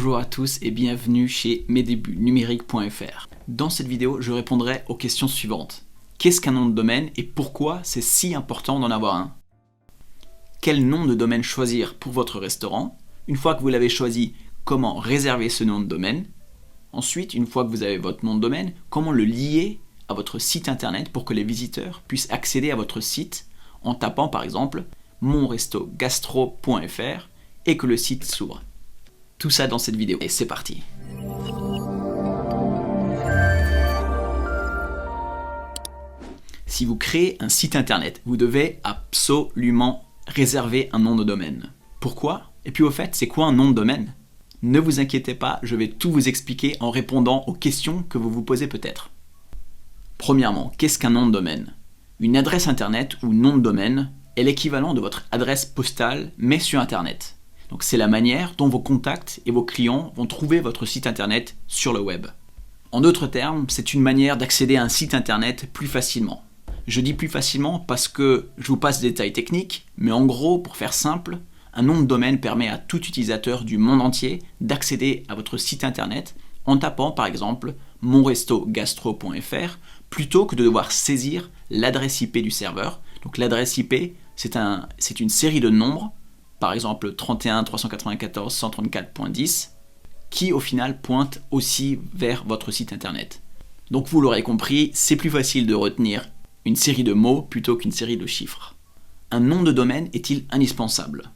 Bonjour à tous et bienvenue chez mesdébutnumériques.fr. Dans cette vidéo, je répondrai aux questions suivantes. Qu'est-ce qu'un nom de domaine et pourquoi c'est si important d'en avoir un? Quel nom de domaine choisir pour votre restaurant? Une fois que vous l'avez choisi, comment réserver ce nom de domaine? Ensuite, une fois que vous avez votre nom de domaine, comment le lier à votre site internet pour que les visiteurs puissent accéder à votre site en tapant par exemple monrestogastro.fr et que le site s'ouvre. Tout ça dans cette vidéo. Et c'est parti. Si vous créez un site internet, vous devez absolument réserver un nom de domaine. Pourquoi? Et puis au fait, c'est quoi un nom de domaine? Ne vous inquiétez pas, je vais tout vous expliquer en répondant aux questions que vous vous posez peut-être. Premièrement, qu'est-ce qu'un nom de domaine? Une adresse internet ou nom de domaine est l'équivalent de votre adresse postale, mais sur internet. Donc c'est la manière dont vos contacts et vos clients vont trouver votre site internet sur le web. En d'autres termes, c'est une manière d'accéder à un site internet plus facilement. Je dis plus facilement parce que je vous passe des détails techniques, mais en gros, pour faire simple, un nom de domaine permet à tout utilisateur du monde entier d'accéder à votre site internet en tapant par exemple monrestogastro.fr plutôt que de devoir saisir l'adresse IP du serveur. Donc l'adresse IP, c'est une série de nombres, par exemple 31 394 134.10, qui au final pointe aussi vers votre site internet. Donc vous l'aurez compris, c'est plus facile de retenir une série de mots plutôt qu'une série de chiffres. Un nom de domaine est-il indispensable?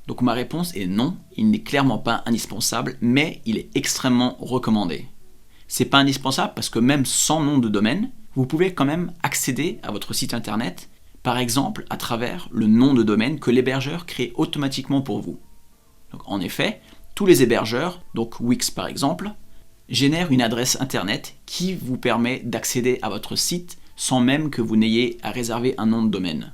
Donc ma réponse est non, il n'est clairement pas indispensable, mais il est extrêmement recommandé. C'est pas indispensable parce que même sans nom de domaine, vous pouvez quand même accéder à votre site internet, par exemple à travers le nom de domaine que l'hébergeur crée automatiquement pour vous. Donc, en effet, tous les hébergeurs, donc Wix par exemple, génèrent une adresse internet qui vous permet d'accéder à votre site sans même que vous n'ayez à réserver un nom de domaine.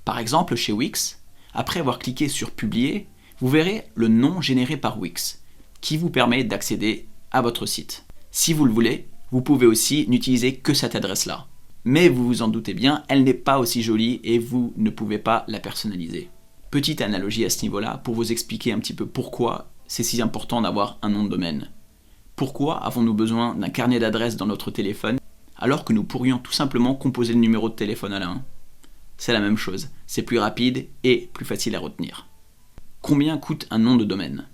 Par exemple, chez Wix, après avoir cliqué sur Publier, vous verrez le nom généré par Wix, qui vous permet d'accéder à votre site. Si vous le voulez, vous pouvez aussi n'utiliser que cette adresse-là. Mais vous vous en doutez bien, elle n'est pas aussi jolie et vous ne pouvez pas la personnaliser. Petite analogie à ce niveau-là pour vous expliquer un petit peu pourquoi c'est si important d'avoir un nom de domaine. Pourquoi avons-nous besoin d'un carnet d'adresses dans notre téléphone alors que nous pourrions tout simplement composer le numéro de téléphone à la main? C'est la même chose, c'est plus rapide et plus facile à retenir. Combien coûte un nom de domaine?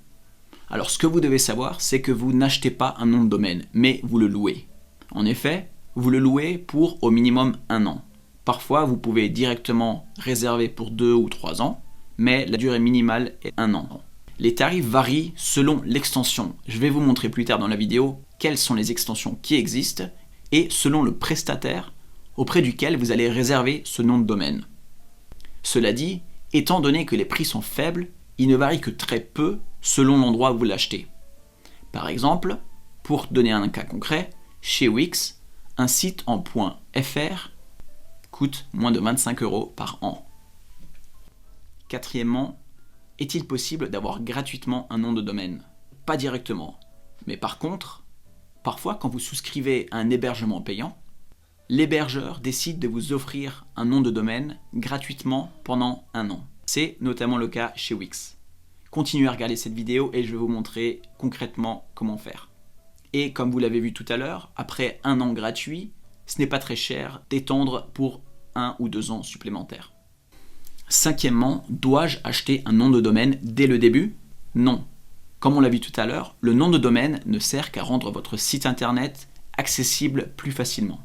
Alors ce que vous devez savoir, c'est que vous n'achetez pas un nom de domaine, mais vous le louez. En effet, vous le louez pour au minimum 1 an. Parfois, vous pouvez directement réserver pour 2 ou 3 ans, mais la durée minimale est 1 an. Les tarifs varient selon l'extension. Je vais vous montrer plus tard dans la vidéo quelles sont les extensions qui existent et selon le prestataire auprès duquel vous allez réserver ce nom de domaine. Cela dit, étant donné que les prix sont faibles, ils ne varient que très peu selon l'endroit où vous l'achetez. Par exemple, pour donner un cas concret, chez Wix, un site en .fr coûte moins de 25 € par an. Quatrièmement, est-il possible d'avoir gratuitement un nom de domaine? Pas directement, mais par contre, parfois quand vous souscrivez à un hébergement payant, l'hébergeur décide de vous offrir un nom de domaine gratuitement pendant 1 an. C'est notamment le cas chez Wix. Continuez à regarder cette vidéo et je vais vous montrer concrètement comment faire. Et comme vous l'avez vu tout à l'heure, après 1 an gratuit, ce n'est pas très cher d'étendre pour 1 ou 2 ans supplémentaires. Cinquièmement, dois-je acheter un nom de domaine dès le début? Non. Comme on l'a vu tout à l'heure, le nom de domaine ne sert qu'à rendre votre site internet accessible plus facilement.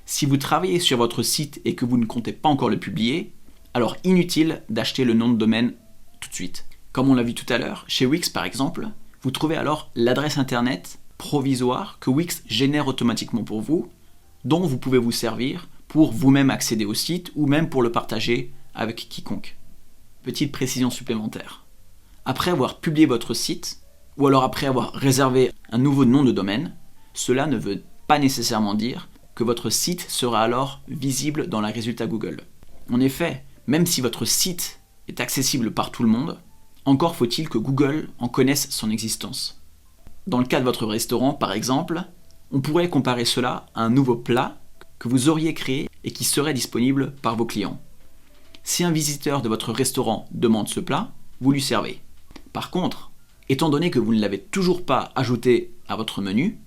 Si vous travaillez sur votre site et que vous ne comptez pas encore le publier, alors inutile d'acheter le nom de domaine tout de suite. Comme on l'a vu tout à l'heure, chez Wix par exemple, vous trouvez alors l'adresse internet provisoire que Wix génère automatiquement pour vous, dont vous pouvez vous servir pour vous-même accéder au site ou même pour le partager avec quiconque. Petite précision supplémentaire. Après avoir publié votre site, ou alors après avoir réservé un nouveau nom de domaine, cela ne veut pas nécessairement dire que votre site sera alors visible dans les résultats Google. En effet, même si votre site est accessible par tout le monde, encore faut-il que Google en connaisse son existence. Dans le cas de votre restaurant, par exemple, on pourrait comparer cela à un nouveau plat que vous auriez créé et qui serait disponible par vos clients. Si un visiteur de votre restaurant demande ce plat, vous lui servez. Par contre, Étant donné que vous ne l'avez toujours pas ajouté à votre menu,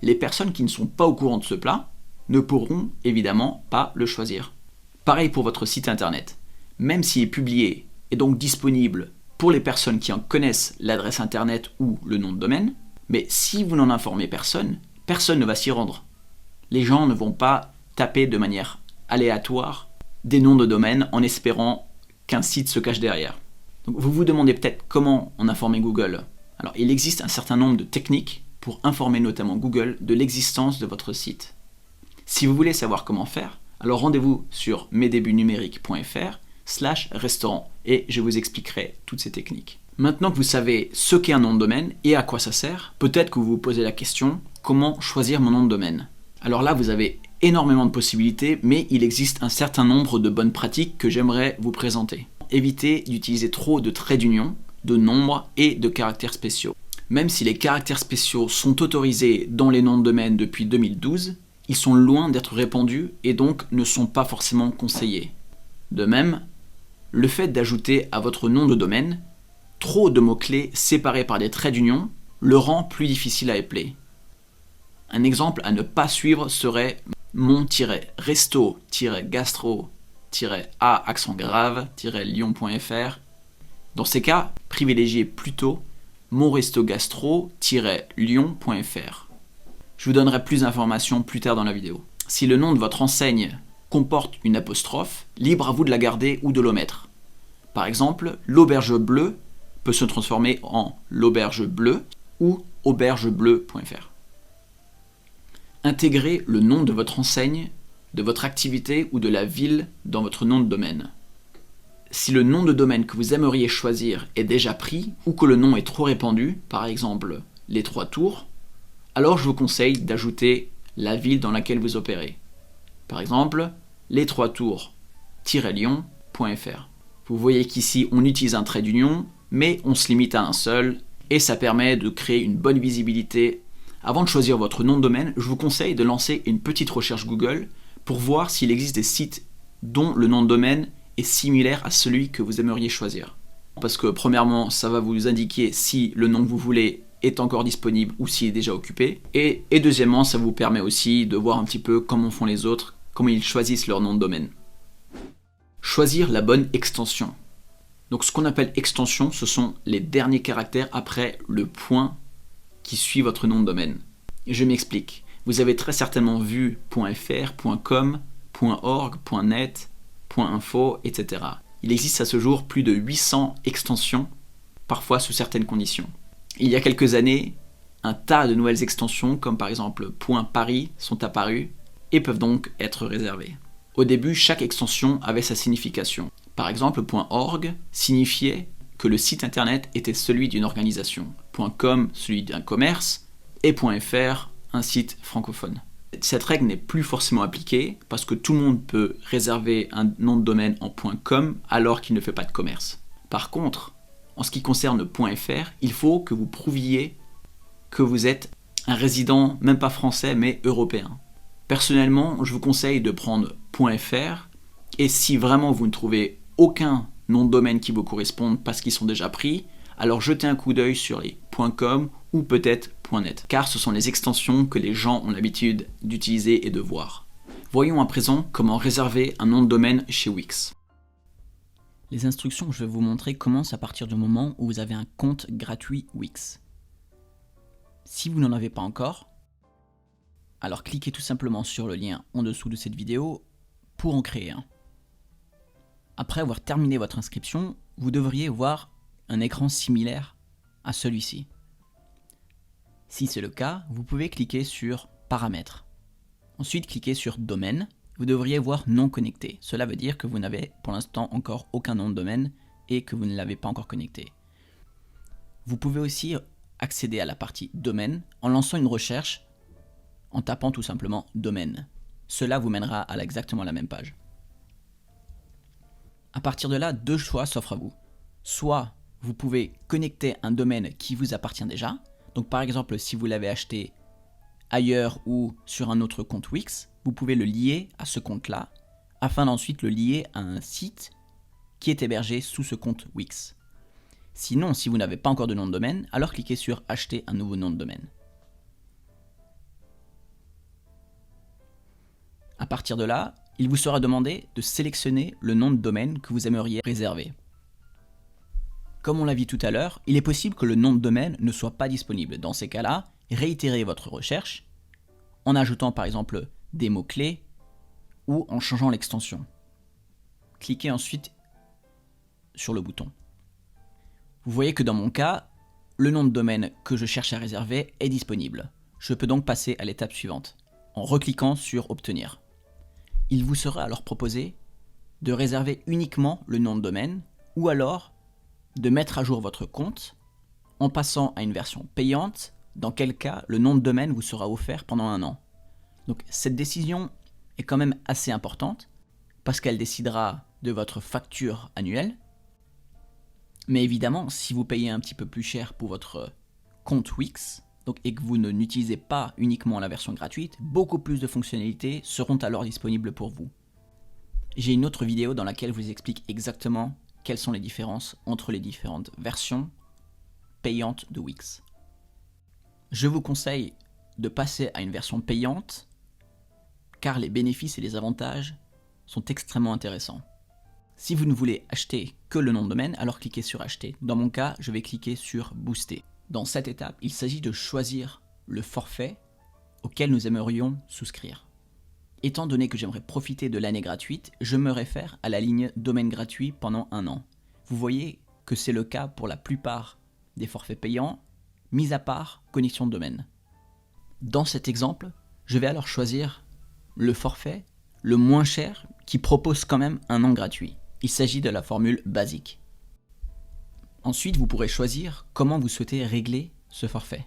les personnes qui ne sont pas au courant de ce plat ne pourront évidemment pas le choisir. Pareil pour votre site internet. Même s'il est publié et donc disponible pour les personnes qui en connaissent l'adresse internet ou le nom de domaine, mais si vous n'en informez personne, personne ne va s'y rendre. Les gens ne vont pas taper de manière aléatoire des noms de domaine en espérant qu'un site se cache derrière. Donc vous vous demandez peut-être comment en informer Google. Alors il existe un certain nombre de techniques pour informer notamment Google de l'existence de votre site. Si vous voulez savoir comment faire, alors rendez-vous sur mesdebutnumériques.fr/restaurant et je vous expliquerai toutes ces techniques. Maintenant que vous savez ce qu'est un nom de domaine et à quoi ça sert, peut-être que vous vous posez la question, comment choisir mon nom de domaine? Alors là, vous avez énormément de possibilités, mais il existe un certain nombre de bonnes pratiques que j'aimerais vous présenter. Évitez d'utiliser trop de traits d'union, de nombres et de caractères spéciaux. Même si les caractères spéciaux sont autorisés dans les noms de domaine depuis 2012, ils sont loin d'être répandus et donc ne sont pas forcément conseillés. De même, le fait d'ajouter à votre nom de domaine trop de mots-clés séparés par des traits d'union le rend plus difficile à épeler. Un exemple à ne pas suivre serait mon-resto-gastro-a-lyon.fr. Dans ces cas, privilégiez plutôt monrestogastro-lyon.fr. Je vous donnerai plus d'informations plus tard dans la vidéo. Si le nom de votre enseigne comporte une apostrophe, libre à vous de la garder ou de l'omettre. Par exemple, l'auberge bleue peut se transformer en l'auberge bleue ou aubergebleu.fr. Intégrez le nom de votre enseigne, de votre activité ou de la ville dans votre nom de domaine. Si le nom de domaine que vous aimeriez choisir est déjà pris ou que le nom est trop répandu, par exemple les 3 tours, alors je vous conseille d'ajouter la ville dans laquelle vous opérez. Par exemple, les 3 tours-lyon.fr. Vous voyez qu'ici on utilise un trait d'union, mais on se limite à un seul, et ça permet de créer une bonne visibilité. Avant de choisir votre nom de domaine, je vous conseille de lancer une petite recherche Google pour voir s'il existe des sites dont le nom de domaine est similaire à celui que vous aimeriez choisir. Parce que premièrement, ça va vous indiquer si le nom que vous voulez est encore disponible ou s'il est déjà occupé. Et deuxièmement, ça vous permet aussi de voir un petit peu comment font les autres, comment ils choisissent leur nom de domaine. Choisir la bonne extension. Donc ce qu'on appelle extension, ce sont les derniers caractères après le point qui suit votre nom de domaine. Je m'explique. Vous avez très certainement vu .fr, .com, .org, .net, .info, etc. Il existe à ce jour plus de 800 extensions, parfois sous certaines conditions. Il y a quelques années, un tas de nouvelles extensions, comme par exemple .paris, sont apparues et peuvent donc être réservées. Au début, chaque extension avait sa signification. Par exemple, .org signifiait que le site internet était celui d'une organisation, .com celui d'un commerce, et .fr un site francophone. Cette règle n'est plus forcément appliquée parce que tout le monde peut réserver un nom de domaine en .com alors qu'il ne fait pas de commerce. Par contre, en ce qui concerne .fr, il faut que vous prouviez que vous êtes un résident, même pas français, mais européen. Personnellement, je vous conseille de prendre .fr, et si vraiment vous ne trouvez aucun nom de domaine qui vous corresponde parce qu'ils sont déjà pris, alors jetez un coup d'œil sur les .com ou peut-être .net, car ce sont les extensions que les gens ont l'habitude d'utiliser et de voir. Voyons à présent comment réserver un nom de domaine chez Wix. Les instructions que je vais vous montrer commencent à partir du moment où vous avez un compte gratuit Wix. Si vous n'en avez pas encore, alors cliquez tout simplement sur le lien en dessous de cette vidéo pour en créer un. Après avoir terminé votre inscription, vous devriez voir un écran similaire à celui-ci. Si c'est le cas, vous pouvez cliquer sur Paramètres. Ensuite, cliquez sur Domaine. Vous devriez voir Non connecté. Cela veut dire que vous n'avez pour l'instant encore aucun nom de domaine et que vous ne l'avez pas encore connecté. Vous pouvez aussi accéder à la partie Domaine en lançant une recherche en tapant tout simplement Domaine. Cela vous mènera à exactement la même page. À partir de là, 2 choix s'offrent à vous. Soit vous pouvez connecter un domaine qui vous appartient déjà. Donc par exemple, si vous l'avez acheté ailleurs ou sur un autre compte Wix, vous pouvez le lier à ce compte-là, afin d'ensuite le lier à un site qui est hébergé sous ce compte Wix. Sinon, si vous n'avez pas encore de nom de domaine, alors cliquez sur Acheter un nouveau nom de domaine. À partir de là, il vous sera demandé de sélectionner le nom de domaine que vous aimeriez réserver. Comme on l'a vu tout à l'heure, il est possible que le nom de domaine ne soit pas disponible. Dans ces cas-là, réitérez votre recherche en ajoutant par exemple des mots-clés ou en changeant l'extension. Cliquez ensuite sur le bouton. Vous voyez que dans mon cas, le nom de domaine que je cherche à réserver est disponible. Je peux donc passer à l'étape suivante, en recliquant sur Obtenir. Il vous sera alors proposé de réserver uniquement le nom de domaine ou alors de mettre à jour votre compte en passant à une version payante, dans quel cas le nom de domaine vous sera offert pendant 1 an. Donc cette décision est quand même assez importante parce qu'elle décidera de votre facture annuelle. Mais évidemment, si vous payez un petit peu plus cher pour votre compte Wix et que vous n'utilisez pas uniquement la version gratuite, beaucoup plus de fonctionnalités seront alors disponibles pour vous. J'ai une autre vidéo dans laquelle je vous explique exactement quelles sont les différences entre les différentes versions payantes de Wix. Je vous conseille de passer à une version payante car les bénéfices et les avantages sont extrêmement intéressants. Si vous ne voulez acheter que le nom de domaine, alors cliquez sur Acheter. Dans mon cas, je vais cliquer sur Booster. Dans cette étape, il s'agit de choisir le forfait auquel nous aimerions souscrire. Étant donné que j'aimerais profiter de l'année gratuite, je me réfère à la ligne domaine gratuit pendant 1 an. Vous voyez que c'est le cas pour la plupart des forfaits payants, mis à part connexion de domaine. Dans cet exemple, je vais alors choisir le forfait le moins cher qui propose quand même 1 an gratuit. Il s'agit de la formule basique. Ensuite, vous pourrez choisir comment vous souhaitez régler ce forfait.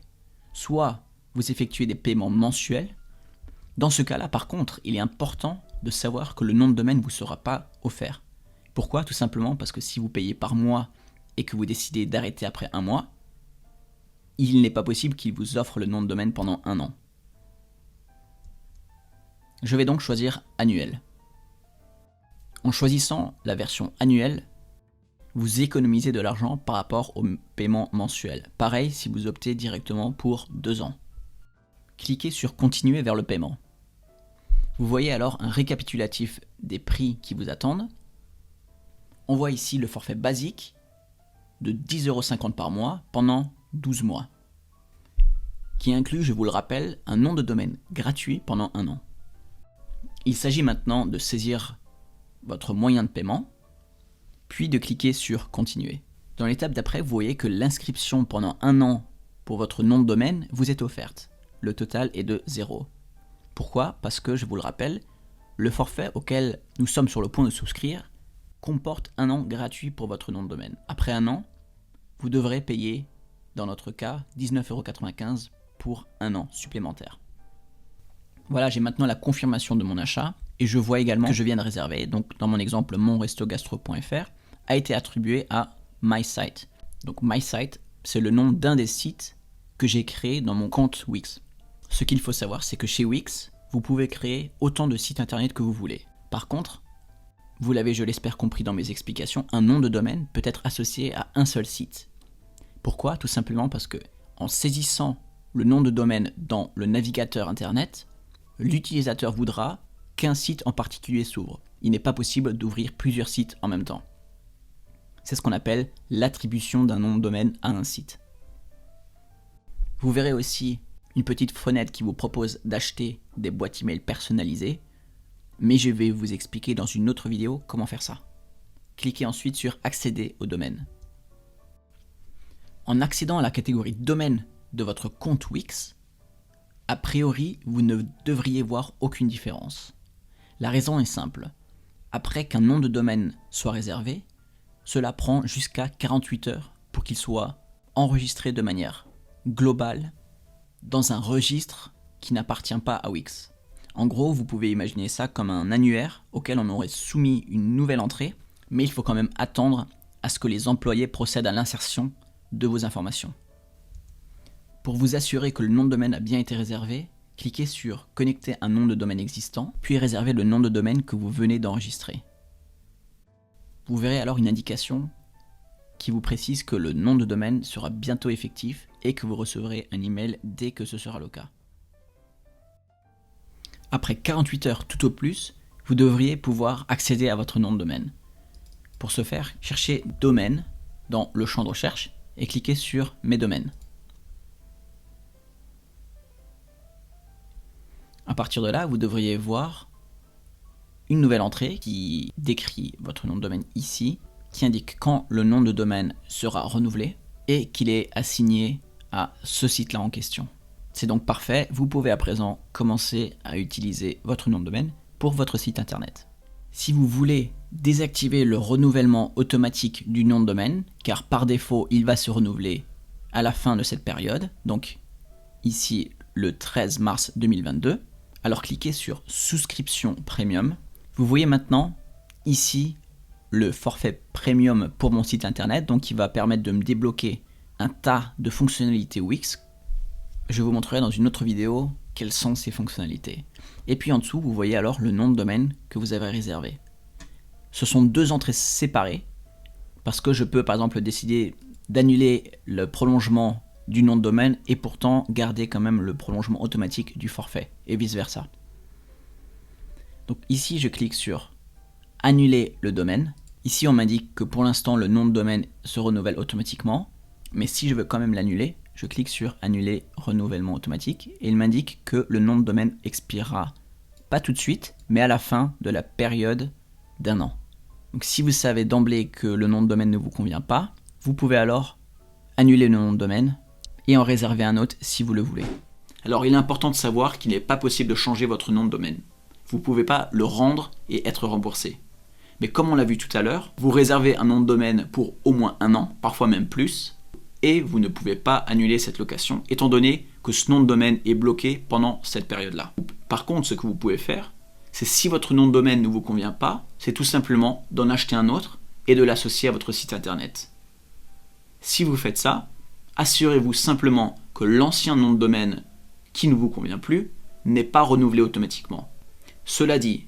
Soit vous effectuez des paiements mensuels. Dans ce cas-là, par contre, il est important de savoir que le nom de domaine ne vous sera pas offert. Pourquoi? Tout simplement parce que si vous payez par mois et que vous décidez d'arrêter après 1 mois, il n'est pas possible qu'il vous offre le nom de domaine pendant 1 an. Je vais donc choisir annuel. En choisissant la version annuelle, vous économisez de l'argent par rapport au paiement mensuel. Pareil si vous optez directement pour 2 ans. Cliquez sur Continuer vers le paiement. Vous voyez alors un récapitulatif des prix qui vous attendent. On voit ici le forfait basique de 10,50 € par mois pendant 12 mois, qui inclut, je vous le rappelle, un nom de domaine gratuit pendant 1 an. Il s'agit maintenant de saisir votre moyen de paiement, puis de cliquer sur Continuer. Dans l'étape d'après, vous voyez que l'inscription pendant 1 an pour votre nom de domaine vous est offerte. Le total est de 0. Pourquoi? Parce que, je vous le rappelle, le forfait auquel nous sommes sur le point de souscrire comporte 1 an gratuit pour votre nom de domaine. Après 1 an, vous devrez payer, dans notre cas, 19,95 € pour 1 an supplémentaire. Voilà, j'ai maintenant la confirmation de mon achat et je vois également que je viens de réserver. Donc dans mon exemple, monrestogastro.fr a été attribué à MySite. Donc MySite, c'est le nom d'un des sites que j'ai créé dans mon compte Wix. Ce qu'il faut savoir, c'est que chez Wix, vous pouvez créer autant de sites internet que vous voulez. Par contre, vous l'avez, je l'espère, compris dans mes explications, un nom de domaine peut être associé à un seul site. Pourquoi? Tout simplement parce que en saisissant le nom de domaine dans le navigateur internet, l'utilisateur voudra qu'un site en particulier s'ouvre. Il n'est pas possible d'ouvrir plusieurs sites en même temps. C'est ce qu'on appelle l'attribution d'un nom de domaine à un site. Vous verrez aussi une petite fenêtre qui vous propose d'acheter des boîtes email personnalisées, mais je vais vous expliquer dans une autre vidéo comment faire ça. Cliquez ensuite sur Accéder au domaine. En accédant à la catégorie domaine de votre compte Wix, a priori, vous ne devriez voir aucune différence. La raison est simple. Après qu'un nom de domaine soit réservé, cela prend jusqu'à 48 heures pour qu'il soit enregistré de manière globale dans un registre qui n'appartient pas à Wix. En gros, vous pouvez imaginer ça comme un annuaire auquel on aurait soumis une nouvelle entrée, mais il faut quand même attendre à ce que les employés procèdent à l'insertion de vos informations. Pour vous assurer que le nom de domaine a bien été réservé, cliquez sur « Connecter un nom de domaine existant », puis réservez le nom de domaine que vous venez d'enregistrer. Vous verrez alors une indication qui vous précise que le nom de domaine sera bientôt effectif et que vous recevrez un email dès que ce sera le cas. Après 48 heures tout au plus, vous devriez pouvoir accéder à votre nom de domaine. Pour ce faire, cherchez domaine dans le champ de recherche et cliquez sur mes domaines. À partir de là, vous devriez voir une nouvelle entrée qui décrit votre nom de domaine ici, qui indique quand le nom de domaine sera renouvelé et qu'il est assigné à ce site-là en question. C'est donc parfait, vous pouvez à présent commencer à utiliser votre nom de domaine pour votre site internet. Si vous voulez désactiver le renouvellement automatique du nom de domaine, car par défaut il va se renouveler à la fin de cette période, donc ici le 13 mars 2022, alors cliquez sur souscription premium. Vous voyez maintenant ici le forfait premium pour mon site internet, donc qui va permettre de me débloquer un tas de fonctionnalités Wix. Je vous montrerai dans une autre vidéo quelles sont ces fonctionnalités. Et puis en dessous, vous voyez alors le nom de domaine que vous avez réservé. Ce sont deux entrées séparées, parce que je peux par exemple décider d'annuler le prolongement du nom de domaine et pourtant garder quand même le prolongement automatique du forfait, et vice versa. Donc ici, je clique sur annuler le domaine. Ici, on m'indique que pour l'instant, le nom de domaine se renouvelle automatiquement, mais si je veux quand même l'annuler, je clique sur annuler renouvellement automatique et il m'indique que le nom de domaine expirera pas tout de suite, mais à la fin de la période d'1 an. Donc si vous savez d'emblée que le nom de domaine ne vous convient pas, vous pouvez alors annuler le nom de domaine et en réserver un autre si vous le voulez. Alors il est important de savoir qu'il n'est pas possible de changer votre nom de domaine. Vous ne pouvez pas le rendre et être remboursé. Mais comme on l'a vu tout à l'heure, vous réservez un nom de domaine pour au moins 1 an, parfois même plus, et vous ne pouvez pas annuler cette location, étant donné que ce nom de domaine est bloqué pendant cette période-là. Par contre, ce que vous pouvez faire, c'est si votre nom de domaine ne vous convient pas, c'est tout simplement d'en acheter un autre et de l'associer à votre site internet. Si vous faites ça, assurez-vous simplement que l'ancien nom de domaine qui ne vous convient plus n'est pas renouvelé automatiquement. Cela dit,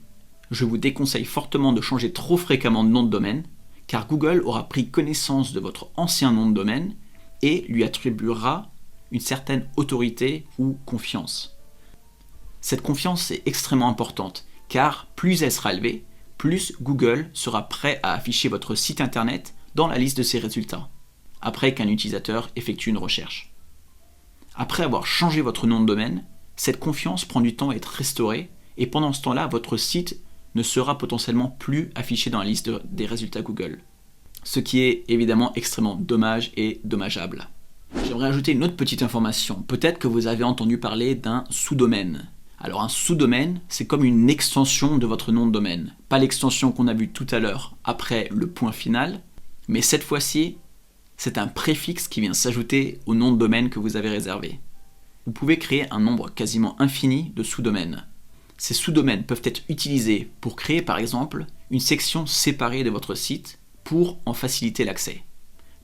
je vous déconseille fortement de changer trop fréquemment de nom de domaine, car Google aura pris connaissance de votre ancien nom de domaine et lui attribuera une certaine autorité ou confiance. Cette confiance est extrêmement importante, car plus elle sera élevée, plus Google sera prêt à afficher votre site internet dans la liste de ses résultats, après qu'un utilisateur effectue une recherche. Après avoir changé votre nom de domaine, cette confiance prend du temps à être restaurée, et pendant ce temps-là, votre site ne sera potentiellement plus affiché dans la liste des résultats Google. Ce qui est évidemment extrêmement dommage et dommageable. J'aimerais ajouter une autre petite information. Peut-être que vous avez entendu parler d'un sous-domaine. Alors un sous-domaine, c'est comme une extension de votre nom de domaine. Pas l'extension qu'on a vue tout à l'heure après le point final, mais cette fois-ci, c'est un préfixe qui vient s'ajouter au nom de domaine que vous avez réservé. Vous pouvez créer un nombre quasiment infini de sous-domaines. Ces sous-domaines peuvent être utilisés pour créer par exemple une section séparée de votre site pour en faciliter l'accès.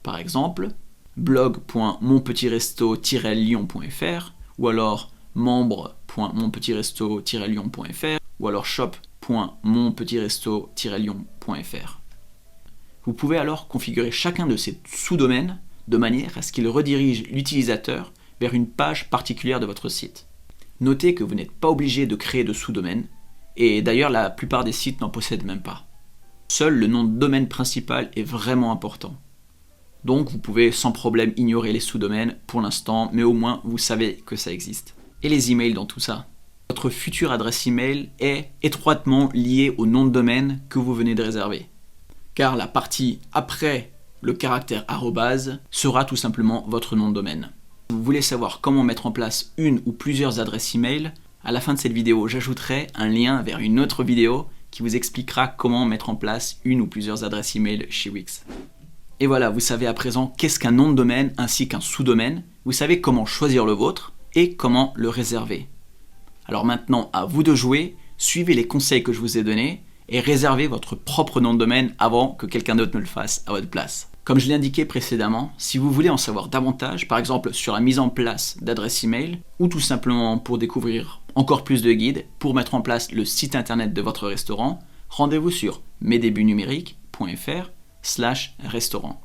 Par exemple, blog.monpetitresto-lyon.fr ou alors membre.monpetitresto-lyon.fr ou alors shop.monpetitresto-lyon.fr. Vous pouvez alors configurer chacun de ces sous-domaines de manière à ce qu'il redirige l'utilisateur vers une page particulière de votre site. Notez que vous n'êtes pas obligé de créer de sous-domaine, et d'ailleurs la plupart des sites n'en possèdent même pas. Seul le nom de domaine principal est vraiment important. Donc vous pouvez sans problème ignorer les sous-domaines pour l'instant, mais au moins vous savez que ça existe. Et les emails dans tout ça. Votre future adresse email est étroitement liée au nom de domaine que vous venez de réserver. Car la partie après le caractère arrobase sera tout simplement votre nom de domaine. Si vous voulez savoir comment mettre en place une ou plusieurs adresses email, à la fin de cette vidéo, j'ajouterai un lien vers une autre vidéo qui vous expliquera comment mettre en place une ou plusieurs adresses email chez Wix. Et voilà, vous savez à présent qu'est-ce qu'un nom de domaine ainsi qu'un sous-domaine, vous savez comment choisir le vôtre et comment le réserver. Alors maintenant, à vous de jouer, suivez les conseils que je vous ai donnés et réservez votre propre nom de domaine avant que quelqu'un d'autre ne le fasse à votre place. Comme je l'ai indiqué précédemment, si vous voulez en savoir davantage, par exemple sur la mise en place d'adresses email ou tout simplement pour découvrir encore plus de guides pour mettre en place le site internet de votre restaurant, rendez-vous sur mesdebutnumériques.fr/restaurant.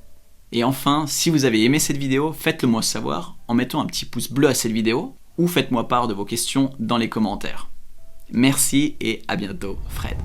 Et enfin, si vous avez aimé cette vidéo, faites-le moi savoir en mettant un petit pouce bleu à cette vidéo ou faites-moi part de vos questions dans les commentaires. Merci et à bientôt, Fred.